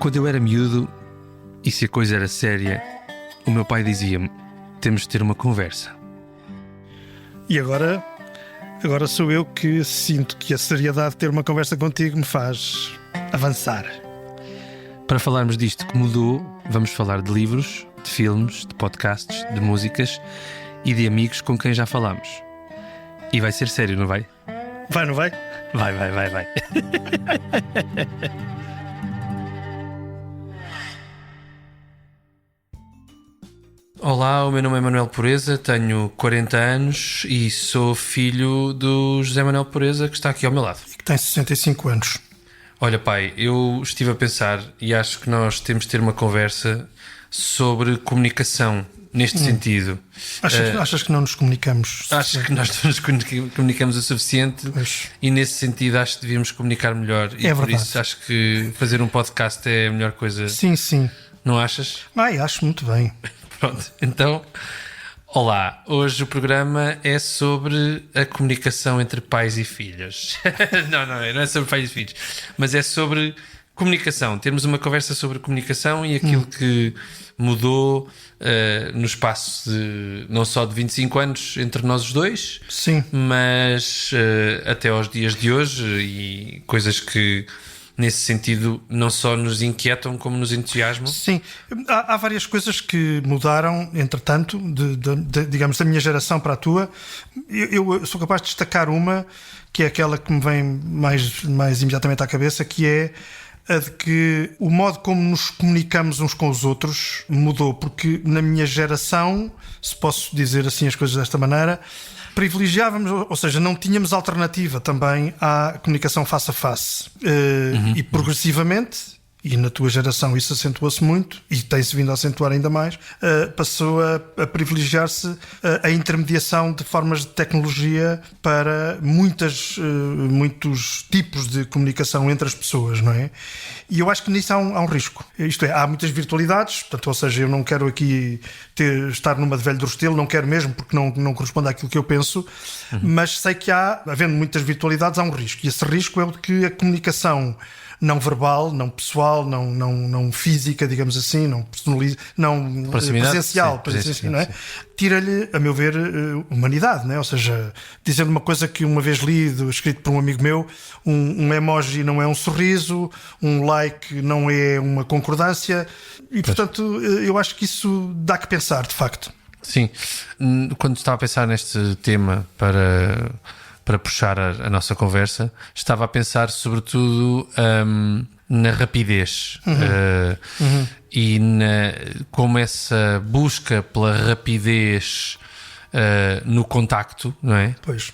Quando eu era miúdo, e se a coisa era séria, o meu pai dizia-me: temos de ter uma conversa. E agora sou eu que sinto que a seriedade de ter uma conversa contigo me faz avançar. Para falarmos disto que mudou, vamos falar de livros, de filmes, de podcasts, de músicas e de amigos com quem já falámos. E vai ser sério, não vai? Vai, não vai? Vai. Olá, o meu nome é Manuel Pureza, tenho 40 anos e sou filho do José Manuel Pureza, que está aqui ao meu lado. E que tem 65 anos. Olha, pai, eu estive a pensar e acho que nós temos de ter uma conversa sobre comunicação, neste sentido. Achas que não nos comunicamos? Acho que nós não nos comunicamos o suficiente. Pois. E nesse sentido acho que devíamos comunicar melhor. E É por verdade. isso acho que fazer um podcast é a melhor coisa. Sim. Não achas? Acho muito bem. Pronto, então, olá. Hoje o programa é sobre a comunicação entre pais e filhos. não é sobre pais e filhos, mas é sobre comunicação. Temos uma conversa sobre comunicação e aquilo que mudou no espaço de, não só de 25 anos entre nós os dois, Sim. mas até aos dias de hoje, e coisas que nesse sentido não só nos inquietam como nos entusiasmam. Sim, há várias coisas que mudaram, entretanto, digamos, da minha geração para a tua. Eu sou capaz de destacar uma, que é aquela que me vem mais imediatamente à cabeça, que é a de que o modo como nos comunicamos uns com os outros mudou, porque na minha geração, se posso dizer assim as coisas desta maneira, privilegiávamos, ou seja, não tínhamos alternativa também à comunicação face a face. E progressivamente, e na tua geração isso acentuou-se muito, e tem-se vindo a acentuar ainda mais, passou a privilegiar-se a intermediação de formas de tecnologia para muitos tipos de comunicação entre as pessoas, não é? E eu acho que nisso há um risco. Isto é, há muitas virtualidades, portanto, ou seja, eu não quero aqui estar numa de velho do Restelo, não quero mesmo, porque não corresponde àquilo que eu penso, mas sei que havendo muitas virtualidades, há um risco. E esse risco é o de que a comunicação não verbal, não pessoal, não física, digamos assim, não presencial, não é? Tira-lhe, a meu ver, humanidade, não é? Ou seja, dizendo uma coisa que uma vez li, escrito por um amigo meu, um emoji não é um sorriso, um like não é uma concordância, e portanto eu acho que isso dá que pensar, de facto. Sim, quando estava a pensar neste tema para puxar a nossa conversa, estava a pensar sobretudo na rapidez e como essa busca pela rapidez no contacto, não é? Pois.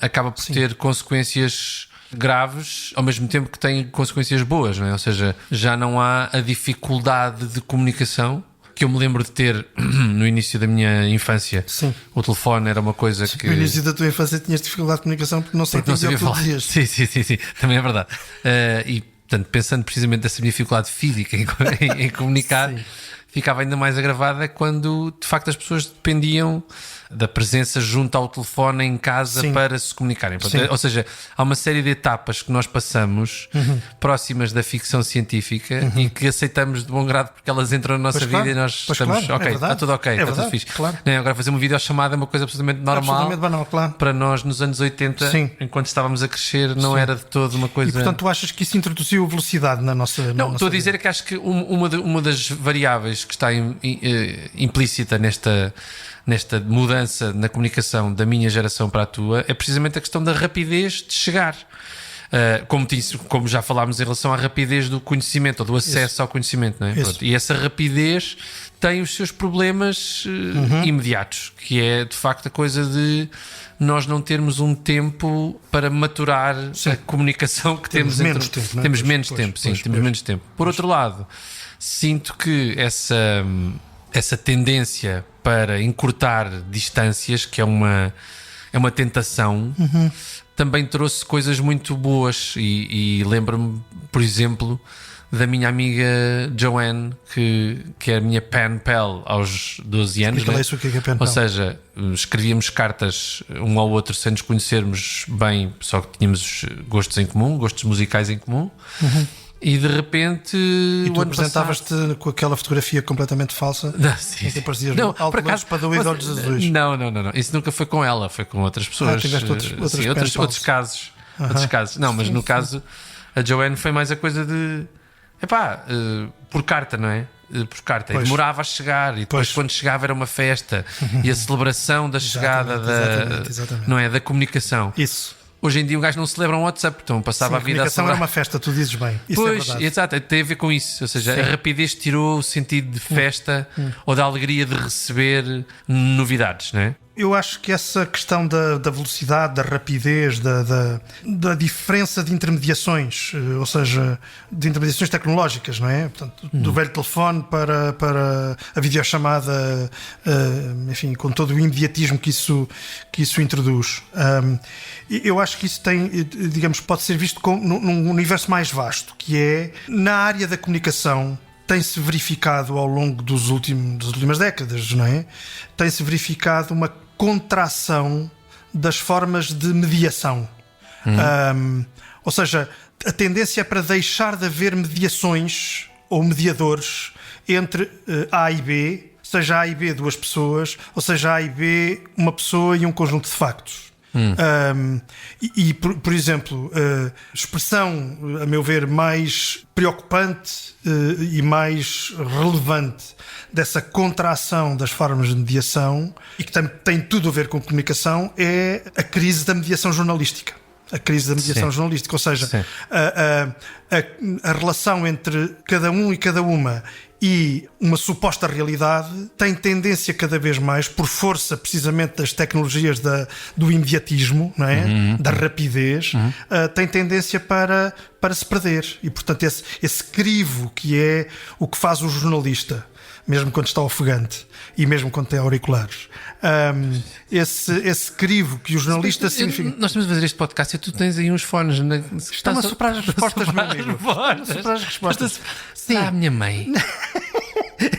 Acaba por ter consequências graves, ao mesmo tempo que tem consequências boas, não é? Ou seja, já não há a dificuldade de comunicação que eu me lembro de ter no início da minha infância. Sim. O telefone era uma coisa que... No início da tua infância tinhas dificuldade de comunicação porque não sabia o que tu dizias. Sim, também é verdade. E, portanto, pensando precisamente dessa minha dificuldade física em comunicar, ficava ainda mais agravada quando, de facto, as pessoas dependiam da presença junto ao telefone em casa para se comunicarem. Ou seja, há uma série de etapas que nós passamos próximas da ficção científica e que aceitamos de bom grado porque elas entram na nossa vida e nós estamos ok, está tudo ok, está tudo fixe. Claro. Agora fazer uma videochamada é uma coisa absolutamente normal. Absolutamente banal, claro. Para nós nos anos 80, enquanto estávamos a crescer, não era de todo uma coisa... E portanto tu achas que isso introduziu velocidade na nossa... Não, estou a dizer que acho que uma das variáveis que está implícita nesta mudança na comunicação da minha geração para a tua é precisamente a questão da rapidez de chegar. Como já falámos em relação à rapidez do conhecimento ou do acesso ao conhecimento, não é? Pronto. E essa rapidez tem os seus problemas imediatos, que é de facto a coisa de nós não termos um tempo para maturar a comunicação que temos menos tempo, não é? Temos menos tempo. Temos menos tempo. Por outro lado, sinto que essa tendência para encurtar distâncias, que é uma tentação, também trouxe coisas muito boas e lembro-me, por exemplo, da minha amiga Joanne, que é a minha pen pal aos 12 anos. Explica lá isso, o que é pen pal? Ou seja, escrevíamos cartas um ao outro sem nos conhecermos bem, só que tínhamos gostos em comum, gostos musicais em comum. E de repente E tu o ano apresentavas-te com aquela fotografia completamente falsa. Não, sim, Em que aparecias não, alto por acaso, espadão e de olhos azuis. Não. Isso nunca foi com ela, foi com outras pessoas. Tiveste outros Sim, pen pals. outros casos. Outros casos. Não, mas no caso, a Joanne foi mais a coisa de. Epá, por carta, não é? Por carta. Pois. E demorava a chegar, e depois, Pois. quando chegava, era uma festa. E a celebração da chegada Exatamente. não é? Da comunicação. Isso. Hoje em dia um gajo não celebra um WhatsApp, então passava a Sim, vida a comunicação celebrar. era uma festa, tu dizes bem. Isso é Pois, verdade. exato, tem a ver com isso. Ou seja, Sim. a rapidez tirou o sentido de festa ou da alegria de receber novidades, não é? Eu acho que essa questão da velocidade, da rapidez, da diferença de intermediações, ou seja, de intermediações tecnológicas, não é? Portanto, do velho telefone para a videochamada, enfim, com todo o imediatismo que isso introduz. Eu acho que isso tem, digamos, pode ser visto num universo mais vasto, que é na área da comunicação. Tem-se verificado ao longo das últimas décadas, não é? Tem-se verificado uma contração das formas de mediação. Ou seja, a tendência é para deixar de haver mediações ou mediadores entre A e B, seja A e B duas pessoas, ou seja A e B uma pessoa e um conjunto de factos. Por exemplo, expressão, a meu ver, mais preocupante e mais relevante dessa contração das formas de mediação, e que tem tudo a ver com comunicação, é a crise da mediação jornalística. A crise da mediação jornalística, ou seja, a relação entre cada um e cada uma e uma suposta realidade tem tendência cada vez mais, por força precisamente das tecnologias do imediatismo, não é? Da rapidez, tem tendência para se perder. E, portanto, esse crivo que é o que faz o jornalista, mesmo quando está ofegante e mesmo quando tem auriculares. Esse crivo que o jornalista significa... Nós estamos a fazer este podcast e tu tens aí uns fones. Estão a soprar as respostas, meu amigo. Estão a soprar as respostas. Sim. A minha mãe.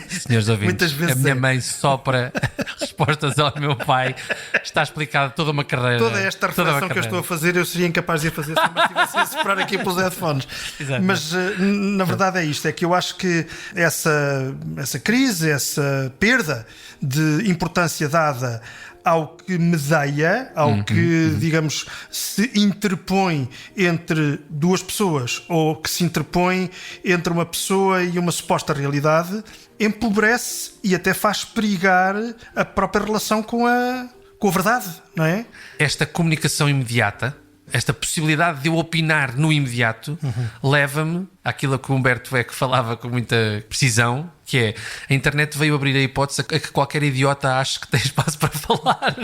Senhores ouvintes, Muitas vezes a minha mãe sopra respostas ao meu pai. Está explicada toda uma carreira. Toda esta reflexão que eu estou a fazer, eu seria incapaz de a fazer se não estivesse a soprar aqui pelos headphones. Exato. Mas na verdade é isto, é que eu acho que essa crise, essa perda de importância dada ao que medeia, ao que, digamos, se interpõe entre duas pessoas, ou que se interpõe entre uma pessoa e uma suposta realidade, empobrece e até faz perigar a própria relação com a verdade, não é? Esta comunicação imediata, esta possibilidade de eu opinar no imediato, leva-me àquilo que o Humberto Eco falava com muita precisão, que é: a internet veio abrir a hipótese a que qualquer idiota ache que tem espaço para falar.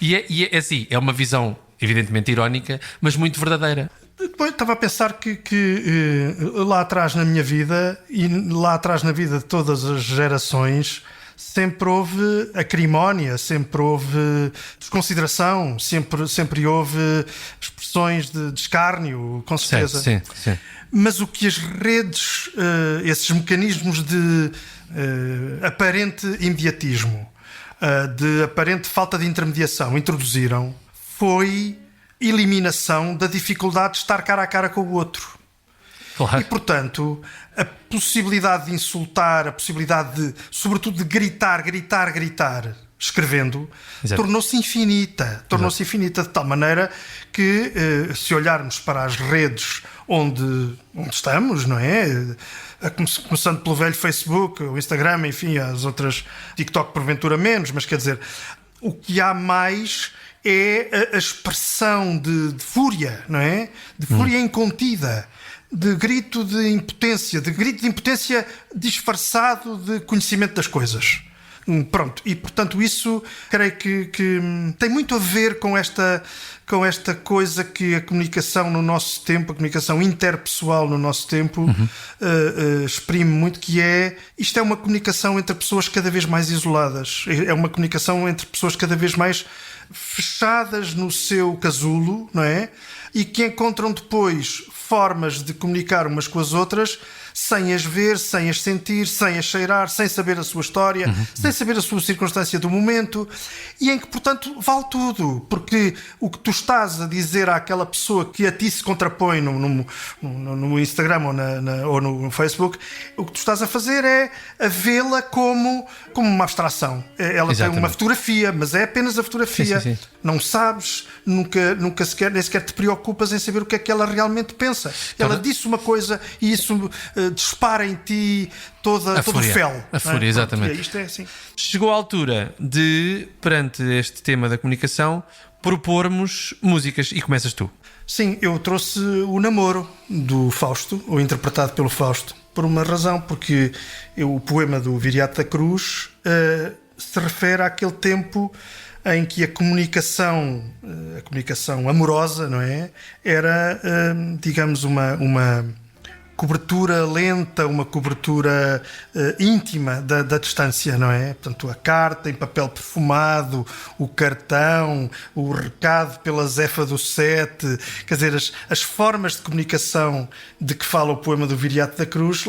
E é assim, é uma visão evidentemente irónica, mas muito verdadeira. Depois estava a pensar que lá atrás na minha vida e lá atrás na vida de todas as gerações sempre houve acrimónia, sempre houve desconsideração, sempre houve expressões de escárnio, com certeza. Sim. Mas o que as redes, esses mecanismos de aparente imediatismo, de aparente falta de intermediação introduziram foi eliminação da dificuldade de estar cara a cara com o outro. Claro. E, portanto, a possibilidade de insultar, a possibilidade de, sobretudo, de gritar, escrevendo, Exato. tornou-se infinita. Tornou-se infinita de tal maneira que, se olharmos para as redes onde estamos, não é? Começando pelo velho Facebook, o Instagram, enfim, as outras, TikTok porventura menos, mas quer dizer, o que há mais é a expressão de fúria, não é? De fúria incontida, de grito de impotência disfarçado de conhecimento das coisas. Pronto, e portanto isso creio que tem muito a ver com esta coisa que a comunicação no nosso tempo, a comunicação interpessoal no nosso tempo exprime muito, que isto é uma comunicação entre pessoas cada vez mais isoladas, é uma comunicação entre pessoas cada vez mais fechadas no seu casulo, não é? E que encontram depois formas de comunicar umas com as outras sem as ver, sem as sentir, sem as cheirar, sem saber a sua história, sem saber a sua circunstância do momento, e em que, portanto, vale tudo, porque o que tu estás a dizer àquela pessoa que a ti se contrapõe no Instagram ou no Facebook, o que tu estás a fazer é a vê-la como uma abstração. Ela Exatamente. tem uma fotografia, mas é apenas a fotografia. Sim. Não sabes, nunca nem sequer te preocupas em saber o que é que ela realmente pensa. Ela disse uma coisa e isso dispara em ti todo o fel. A fúria, exatamente. Pronto, isto é assim. Chegou a altura de, perante este tema da comunicação, propormos músicas. E começas tu. Sim, eu trouxe o Namoro do Fausto, ou interpretado pelo Fausto, por uma razão, porque o poema do Viriato da Cruz se refere àquele tempo em que a comunicação amorosa, não é? Era, digamos, uma cobertura lenta, uma cobertura íntima da distância, não é? Portanto, a carta em papel perfumado, o cartão, o recado pela Zefa do 7, quer dizer, as formas de comunicação de que fala o poema do Viriato da Cruz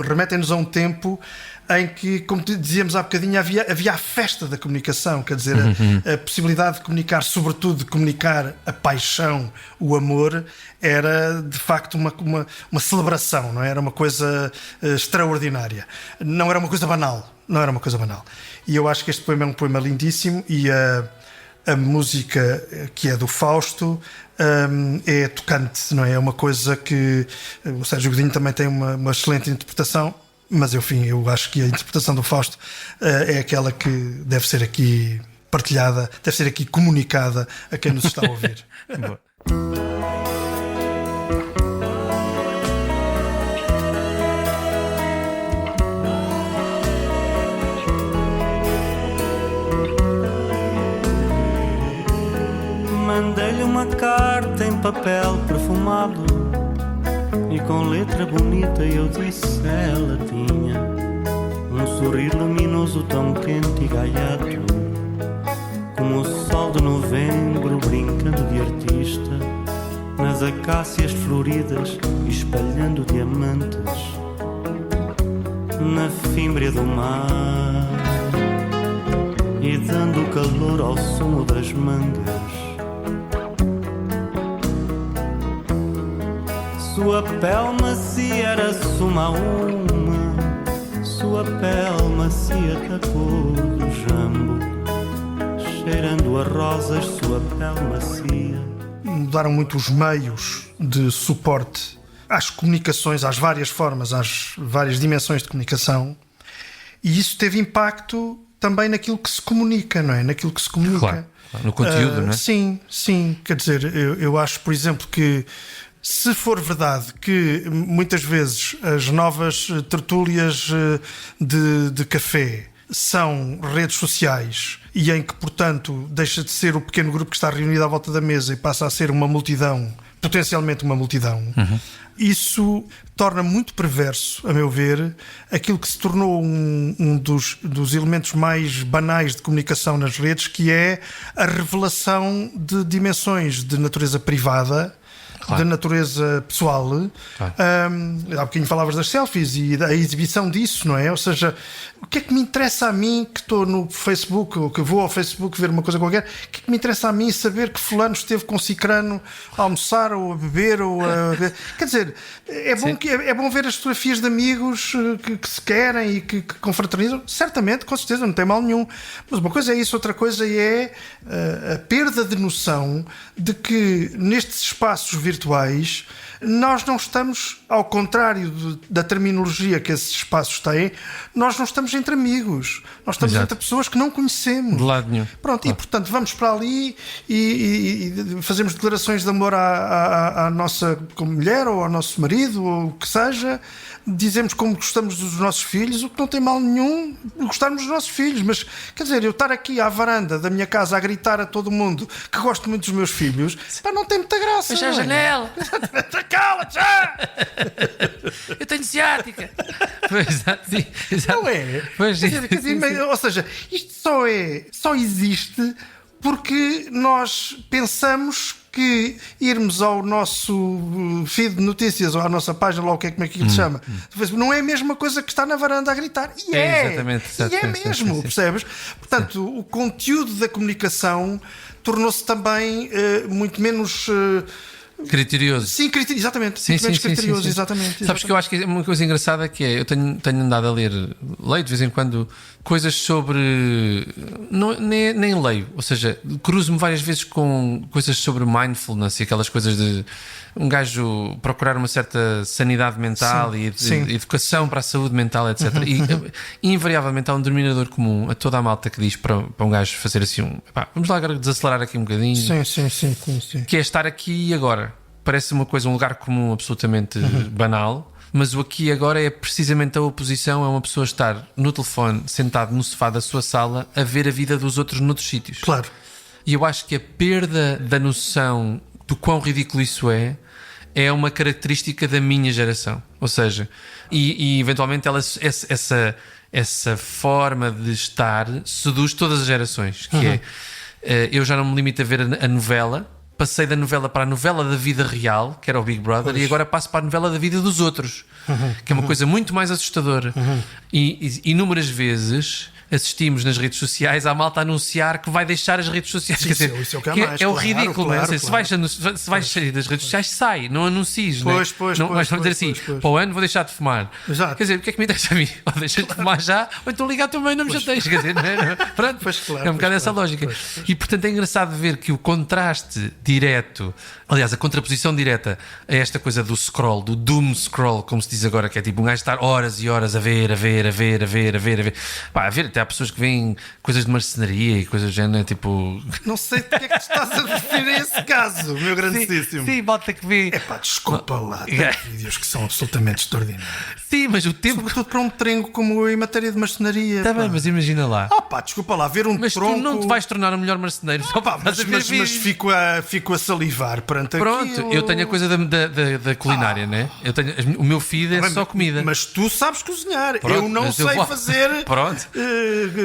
remetem-nos a um tempo em que, como dizíamos há bocadinho, havia a festa da comunicação, quer dizer, a possibilidade de comunicar, sobretudo de comunicar a paixão, o amor, era de facto uma celebração, não é? Era uma coisa extraordinária, não era uma coisa banal, E eu acho que este poema é um poema lindíssimo, e a música, que é do Fausto, é tocante, não é? É uma coisa que o Sérgio Godinho também tem uma excelente interpretação. Mas, enfim, eu acho que a interpretação do Fausto é aquela que deve ser aqui partilhada, deve ser aqui comunicada a quem nos está a ouvir. Boa. Mandei-lhe uma carta em papel perfumado e com letra bonita eu disse ela tinha um sorrir luminoso tão quente e gaiato, como o sol de novembro brincando de artista nas acácias floridas, espalhando diamantes na fímbria do mar e dando calor ao sumo das mangas. Sua pele macia era suma a uma, sua pele macia da cor do jambo, cheirando a rosas, sua pele macia. Mudaram muito os meios de suporte às comunicações, às várias formas, às várias dimensões de comunicação, e isso teve impacto também naquilo que se comunica, não é? Naquilo que se comunica. Claro, no conteúdo, não é? Sim. Quer dizer, eu acho, por exemplo, que se for verdade que muitas vezes as novas tertúlias de café são redes sociais e em que, portanto, deixa de ser o pequeno grupo que está reunido à volta da mesa e passa a ser uma multidão, potencialmente uma multidão, isso torna muito perverso, a meu ver, aquilo que se tornou um dos elementos mais banais de comunicação nas redes, que é a revelação de dimensões de natureza privada, claro, de natureza pessoal. Claro. Há bocadinho falavas das selfies e da exibição disso, não é? Ou seja, o que é que me interessa a mim que estou no Facebook ou que vou ao Facebook ver uma coisa qualquer? O que é que me interessa a mim saber que fulano esteve com cicrano a almoçar ou a beber? Quer dizer, é bom ver as fotografias de amigos que se querem e que confraternizam. Certamente, com certeza, não tem mal nenhum. Mas uma coisa é isso, outra coisa é a perda de noção de que nestes espaços virtuais nós não estamos, ao contrário da terminologia que esses espaços têm, nós não estamos entre amigos, nós estamos entre pessoas que não conhecemos. De lado nenhum. Pronto, e portanto vamos para ali e fazemos declarações de amor à nossa mulher ou ao nosso marido ou o que seja, dizemos como gostamos dos nossos filhos, o que não tem mal nenhum gostarmos dos nossos filhos, mas quer dizer, eu estar aqui à varanda da minha casa a gritar a todo mundo que gosto muito dos meus filhos, pá, não tem muita graça. Fecha a janela. Cala-te já! Eu tenho ciática. Não é? Pois, quer dizer, ou seja, isto só existe porque nós pensamos que irmos ao nosso feed de notícias ou à nossa página, lá o que é como é que aquilo se chama, não é a mesma coisa que está na varanda a gritar. E exatamente, e é mesmo, sim. percebes? Portanto, o conteúdo da comunicação tornou-se também muito menos... criterioso. Sim, exatamente. Sim, muito menos sim, criterioso, sim. exatamente. Sabes que eu acho que é uma coisa engraçada que é, eu tenho andado a leio de vez em quando coisas sobre, não, nem leio, ou seja, cruzo-me várias vezes com coisas sobre mindfulness e aquelas coisas de um gajo procurar uma certa sanidade mental Sim, e sim. educação para a saúde mental, etc. E invariavelmente há um denominador comum a toda a malta que diz para um gajo fazer assim vamos lá agora desacelerar aqui um bocadinho, Sim. que é estar aqui e agora. Parece uma coisa, um lugar comum absolutamente banal, mas o aqui e agora é precisamente a oposição a uma pessoa estar no telefone, sentado no sofá da sua sala, a ver a vida dos outros noutros sítios. Claro. E eu acho que a perda da noção do quão ridículo isso é uma característica da minha geração. Ou seja, e eventualmente essa forma de estar seduz todas as gerações, que é, eu já não me limito a ver a novela. Passei da novela para a novela da vida real, que era o Big Brother, e agora passo para a novela da vida dos outros, que é uma coisa muito mais assustadora. E inúmeras vezes assistimos nas redes sociais à malta a anunciar que vai deixar as redes sociais. Sim, Quer dizer, isso é o que há que mais, é o claro, ridículo, não é? claro, Se vais sair das redes sociais, sai, não anuncies. Não vais dizer assim, para o ano vou deixar de fumar. Exato. Quer dizer, o que é que me deixa a mim? Ou deixas de fumar já, ou então ligar também, não me chateias. Quer dizer, não é? Pronto, Pois, claro, é um bocado essa lógica. E portanto é engraçado ver que o contraste direto, aliás, a contraposição direta a esta coisa do scroll, do doom scroll, como se diz agora, que é tipo um gajo estar horas e horas a ver. Pá, a ver, até há pessoas que veem coisas de marcenaria e coisas do género, tipo. Não sei de que é que tu estás a referir a esse caso, meu grandíssimo. Sim, malta que vê. Desculpa lá, tem vídeos que são absolutamente extraordinários. Sim, mas o tempo. Sobretudo para um trengo como eu em matéria de marcenaria. Está bem, mas imagina lá. Desculpa lá, ver um Mas tronco... tu não te vais tornar um melhor marceneiro só para fazer mas vídeos. fico a salivar perante Pronto, aquilo. eu tenho a coisa da culinária, né? O meu feed é só comida. Mas tu sabes cozinhar. Pronto, eu não sei fazer Pronto.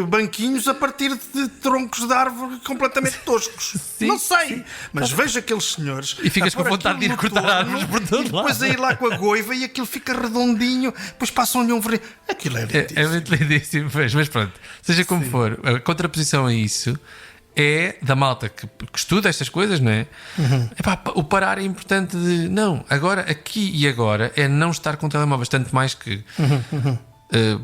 banquinhos a partir de troncos de árvore completamente toscos. Sim, não sei. sim. Mas vejo aqueles senhores E ficas a com pôr vontade de ir aquilo no cortar torno árvores por todo e depois lado. a ir lá com a goiva e aquilo fica redondinho. Depois passam-lhe um verniz. Aquilo é lindíssimo. É muito lindíssimo, mas pronto, seja como for, a contraposição a isso é da malta que estuda estas coisas, não é? O parar é importante de não, agora, aqui e agora é não estar com telemóveis, tanto mais que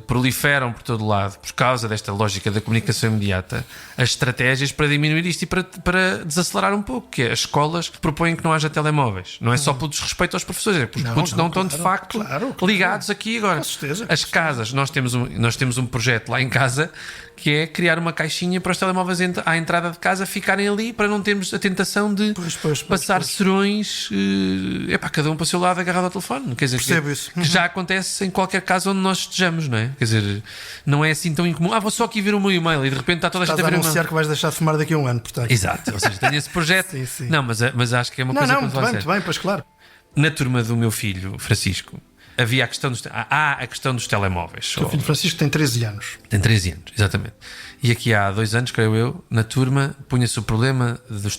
proliferam por todo lado por causa desta lógica da comunicação imediata as estratégias para diminuir isto e para desacelerar um pouco, que é as escolas propõem que não haja telemóveis, não é só pelo desrespeito aos professores, é porque os putos não estão de facto ligados aqui e agora. Com certeza. As casas, nós temos um projeto lá em casa que é criar uma caixinha para os telemóveis à entrada de casa ficarem ali para não termos a tentação de passar serões cada um para o seu lado agarrado ao telefone. Quer dizer, percebo isso. Que já acontece em qualquer caso onde nós estejamos, não é? Quer dizer, não é assim tão incomum. Vou só aqui ver o meu e-mail e de repente está toda a gente Estás a ver a anunciar que vais deixar de fumar daqui a um ano, portanto. Exato, ou seja, tenho esse projeto. Sim. Não, mas acho que é uma coisa que muito bem, pois claro. Na turma do meu filho, Francisco, havia a questão dos telemóveis. O teu filho Francisco tem 13 anos. Tem 13 anos, exatamente. E aqui há 2 anos, creio eu, na turma, punha-se o problema dos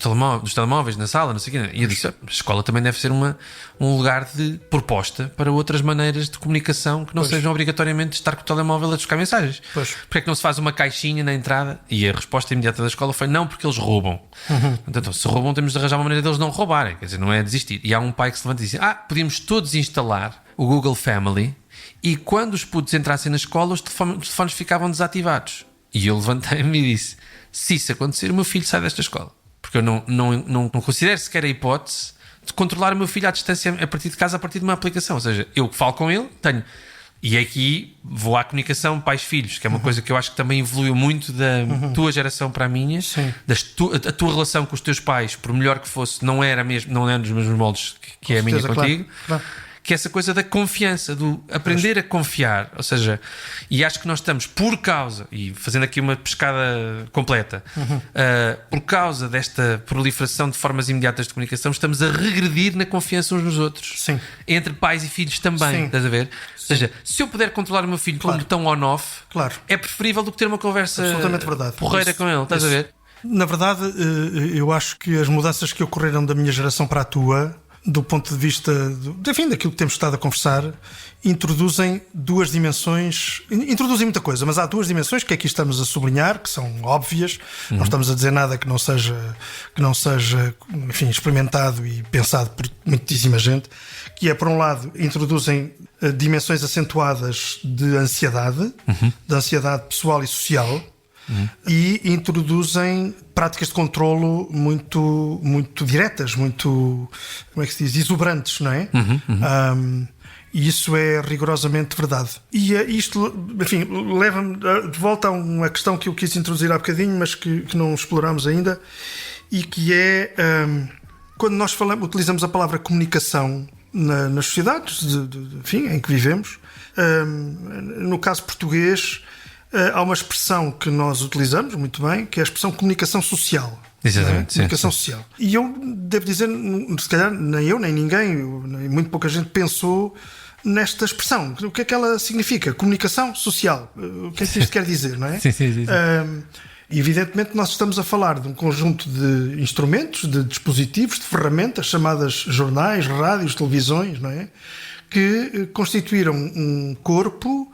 telemóveis na sala, não sei o quê. E eu disse, a escola também deve ser um lugar de proposta para outras maneiras de comunicação que não sejam obrigatoriamente estar com o telemóvel a buscar mensagens. Porque é que não se faz uma caixinha na entrada? E a resposta imediata da escola foi não, porque eles roubam. Então, se roubam, temos de arranjar uma maneira deles não roubarem. Quer dizer, não é desistir. E há um pai que se levanta e diz, podíamos todos instalar o Google Family e quando os putos entrassem na escola os telefones ficavam desativados. E eu levantei-me e disse, se isso acontecer, o meu filho sai desta escola. Porque eu não considero sequer a hipótese de controlar o meu filho à distância a partir de casa, a partir de uma aplicação. Ou seja, eu falo com ele, tenho... E aqui vou à comunicação pais-filhos, que é uma coisa que eu acho que também evoluiu muito da tua geração para a minha. A tua relação com os teus pais, por melhor que fosse, não era nos mesmos moldes que é a minha contigo. Claro. Que é essa coisa da confiança, do aprender a confiar. Ou seja, e acho que nós estamos por causa, e fazendo aqui uma pescada completa, por causa desta proliferação de formas imediatas de comunicação, estamos a regredir na confiança uns nos outros. Sim. Entre pais e filhos também, estás a ver? Ou seja, se eu puder controlar o meu filho com um botão on-off, é preferível do que ter uma conversa porreira com ele, estás a ver? Na verdade, eu acho que as mudanças que ocorreram da minha geração para a tua, do ponto de vista daquilo que temos estado a conversar, introduzem duas dimensões. Introduzem muita coisa, mas há duas dimensões que aqui estamos a sublinhar, que são óbvias. Não estamos a dizer nada que não seja, enfim, experimentado e pensado por muitíssima gente. Que é, por um lado, introduzem dimensões acentuadas de ansiedade pessoal e social. E introduzem práticas de controlo muito, muito diretas, muito, como é que se diz, exuberantes, não é? E isso é rigorosamente verdade. E isto, enfim, leva-me de volta a uma questão que eu quis introduzir há bocadinho, mas que não exploramos ainda, e que é quando nós utilizamos a palavra comunicação nas sociedades enfim, em que vivemos, no caso português, há uma expressão que nós utilizamos muito bem, que é a expressão comunicação social. Exatamente, comunicação social. E eu devo dizer, se calhar nem eu, nem ninguém, nem muito pouca gente pensou nesta expressão. O que é que ela significa? Comunicação social. O que é que isto quer dizer, não é? Sim. Evidentemente nós estamos a falar de um conjunto de instrumentos, de dispositivos, de ferramentas chamadas jornais, rádios, televisões, não é? Que constituíram um corpo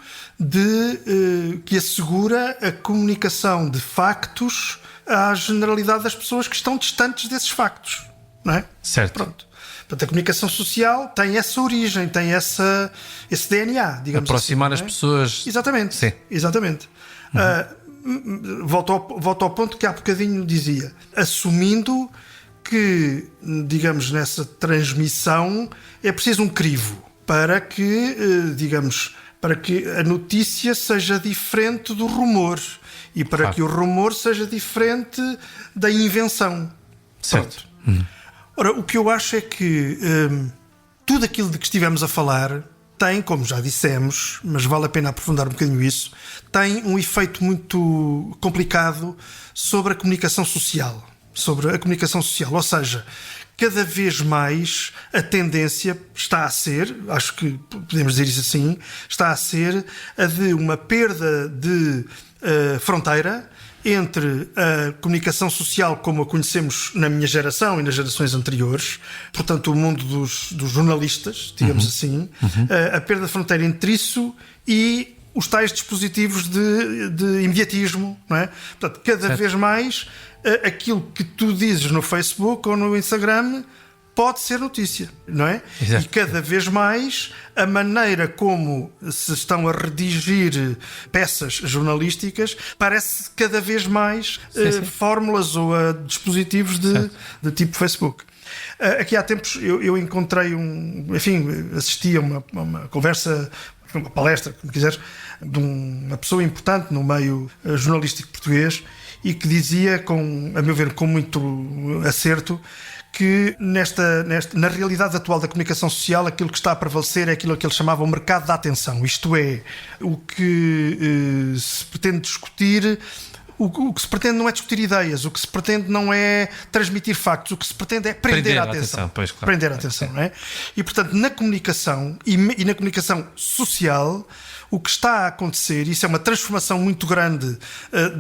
que assegura a comunicação de factos à generalidade das pessoas que estão distantes desses factos, não é? Certo. Pronto. Portanto, a comunicação social tem essa origem, tem esse DNA, digamos aproximar assim, as pessoas. Exatamente. Sim. Exatamente. Volto ao ponto que há bocadinho dizia, assumindo que, digamos, nessa transmissão é preciso um crivo para que, digamos, para que a notícia seja diferente do rumor e para que o rumor seja diferente da invenção. Certo. Ora, o que eu acho é que tudo aquilo de que estivemos a falar tem, como já dissemos, mas vale a pena aprofundar um bocadinho isso, tem um efeito muito complicado sobre a comunicação social. Ou seja, cada vez mais a tendência está a ser, acho que podemos dizer isso assim, está a ser a de uma perda de fronteira entre a comunicação social como a conhecemos na minha geração e nas gerações anteriores, portanto o mundo dos jornalistas, digamos assim, a perda de fronteira entre isso e os tais dispositivos de imediatismo, não é? Portanto, cada vez mais aquilo que tu dizes no Facebook ou no Instagram pode ser notícia, não é? Exato. E cada vez mais a maneira como se estão a redigir peças jornalísticas parece cada vez mais fórmulas ou dispositivos de tipo Facebook. Aqui há tempos eu encontrei assisti a uma conversa, uma palestra, como quiseres, de uma pessoa importante no meio jornalístico português e que dizia, a meu ver, com muito acerto, que na realidade atual da comunicação social aquilo que está a prevalecer é aquilo que ele chamava o mercado da atenção, isto é, o que se pretende discutir. O que se pretende não é discutir ideias, o que se pretende não é transmitir factos, o que se pretende é prender a atenção. Pois, claro. Prender a atenção, não é? E, portanto, na comunicação e na comunicação social, o que está a acontecer, isso é uma transformação muito grande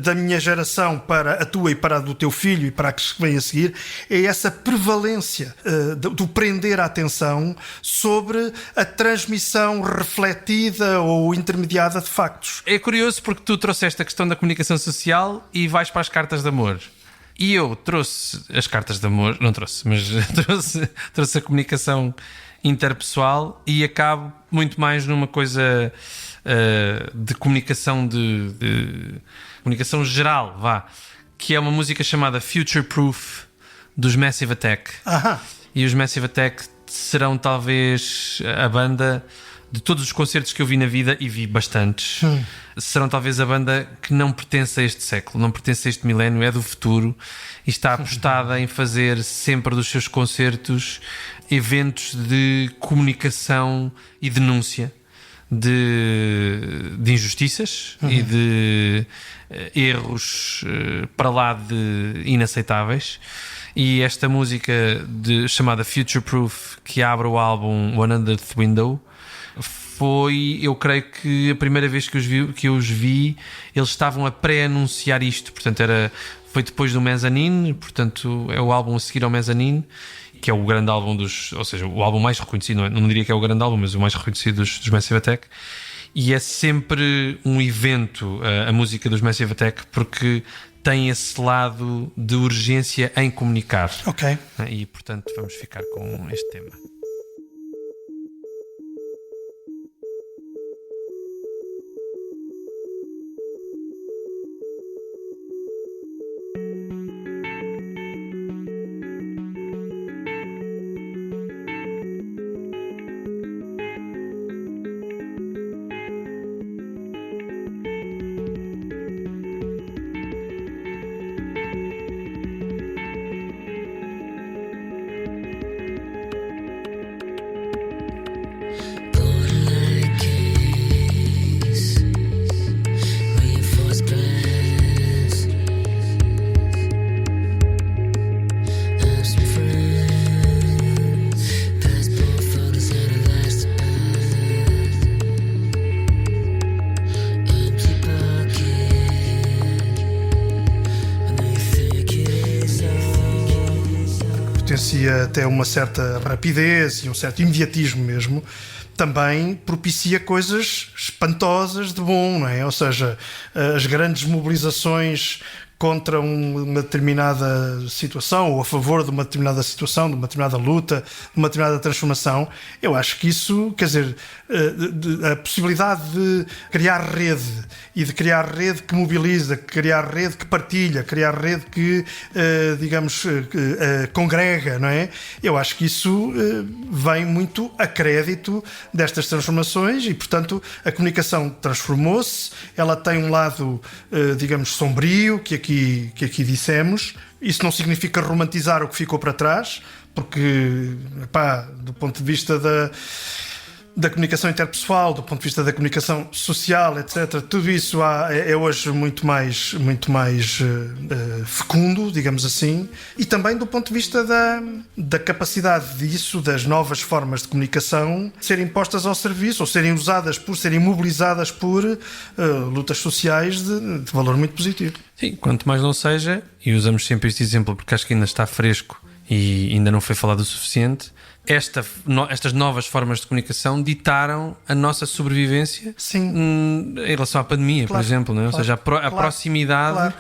da minha geração para a tua e para a do teu filho e para a que vem a seguir, é essa prevalência do prender a atenção sobre a transmissão refletida ou intermediada de factos. É curioso porque tu trouxeste a questão da comunicação social e vais para as cartas de amor. E eu trouxe as cartas de amor, não trouxe, mas trouxe a comunicação interpessoal e acabo muito mais numa coisa de comunicação de comunicação geral, que é uma música chamada Future Proof dos Massive Attack. E os Massive Attack serão talvez a banda de todos os concertos que eu vi na vida, e vi bastantes, serão talvez a banda que não pertence a este século, não pertence a este milénio, é do futuro e está apostada em fazer sempre dos seus concertos eventos de comunicação e denúncia de injustiças e de erros para lá de inaceitáveis. E esta música chamada Future Proof, que abre o álbum 100th Window, eu creio que a primeira vez que eu os vi, eles estavam a pré-anunciar isto, portanto foi depois do Mezzanine, portanto é o álbum a seguir ao Mezzanine, que é o grande álbum ou seja, o álbum mais reconhecido, não diria que é o grande álbum, mas o mais reconhecido dos Massive Attack. E é sempre um evento a música dos Massive Attack, porque tem esse lado de urgência em comunicar. Ok. E portanto vamos ficar com este tema. Potencia até uma certa rapidez e um certo imediatismo mesmo, também propicia coisas espantosas de bom, não é? Ou seja, as grandes mobilizações contra uma determinada situação ou a favor de uma determinada situação, de uma determinada luta, de uma determinada transformação, eu acho que isso, quer dizer, a possibilidade de criar rede e de criar rede que mobiliza, criar rede que partilha, criar rede que, digamos, congrega, não é? Eu acho que isso vem muito a crédito destas transformações e, portanto, a comunicação transformou-se, ela tem um lado, digamos, sombrio, que aqui dissemos. Isso não significa romantizar o que ficou para trás, porque, do ponto de vista da comunicação interpessoal, do ponto de vista da comunicação social, etc., tudo isso é hoje muito mais fecundo, digamos assim, e também do ponto de vista da capacidade disso, das novas formas de comunicação, serem postas ao serviço ou serem mobilizadas por lutas sociais de valor muito positivo. Sim, quanto mais não seja, e usamos sempre este exemplo porque acho que ainda está fresco e ainda não foi falado o suficiente, estas novas formas de comunicação ditaram a nossa sobrevivência. Sim. Em relação à pandemia, claro, por exemplo, não é? Ou seja, a proximidade. Claro.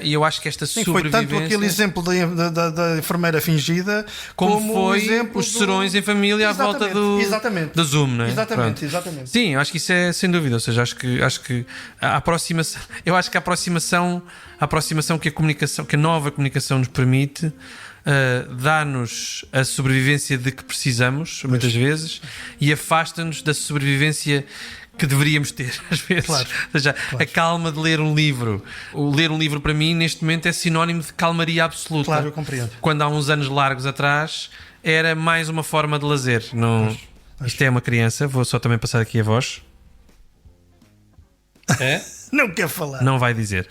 E eu acho que esta sobrevivência... Foi tanto aquele exemplo da enfermeira fingida como foi o exemplo os serões em família à volta do Zoom, não é? Exatamente. Sim, eu acho que isso é sem dúvida. Ou seja, acho que a aproximação... Eu acho que a aproximação que a nova comunicação nos permite... dá-nos a sobrevivência de que precisamos, muitas vezes, e afasta-nos da sobrevivência que deveríamos ter, às vezes. Claro, ou seja, a calma de ler um livro. O ler um livro, para mim, neste momento, é sinónimo de calmaria absoluta. Claro, eu compreendo. Quando há uns anos largos atrás, era mais uma forma de lazer. Não... Isto é uma criança, vou só também passar aqui a voz. É? Não quer falar. Não vai dizer.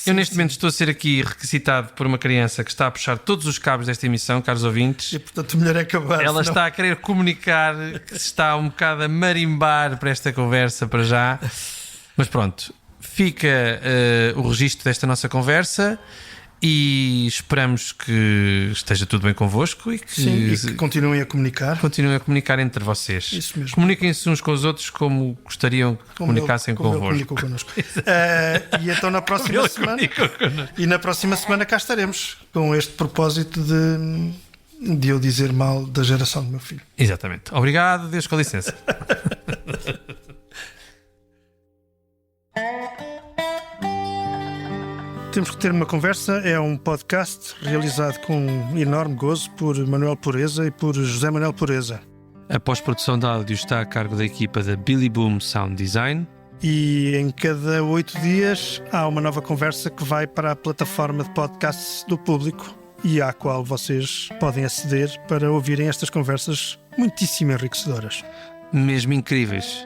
Eu neste momento estou a ser aqui requisitado por uma criança que está a puxar todos os cabos desta emissão, caros ouvintes. E portanto melhor é acabar. Ela está a querer comunicar que está um bocado a marimbar para esta conversa para já. Mas pronto, fica o registro desta nossa conversa e esperamos que esteja tudo bem convosco e que continuem a comunicar. Continuem a comunicar entre vocês. Isso mesmo. Comuniquem-se uns com os outros como gostariam que comunicassem convosco. E então na próxima semana na próxima semana cá estaremos com este propósito de eu dizer mal da geração do meu filho. Exatamente. Obrigado, Deus, com licença. Temos que ter uma conversa é um podcast realizado com enorme gozo por Manuel Pureza e por José Manuel Pureza. A pós-produção de áudio está a cargo da equipa da Billy Boom Sound Design. E em cada 8 dias há uma nova conversa que vai para a plataforma de podcasts do Público e à qual vocês podem aceder para ouvirem estas conversas muitíssimo enriquecedoras. Mesmo incríveis.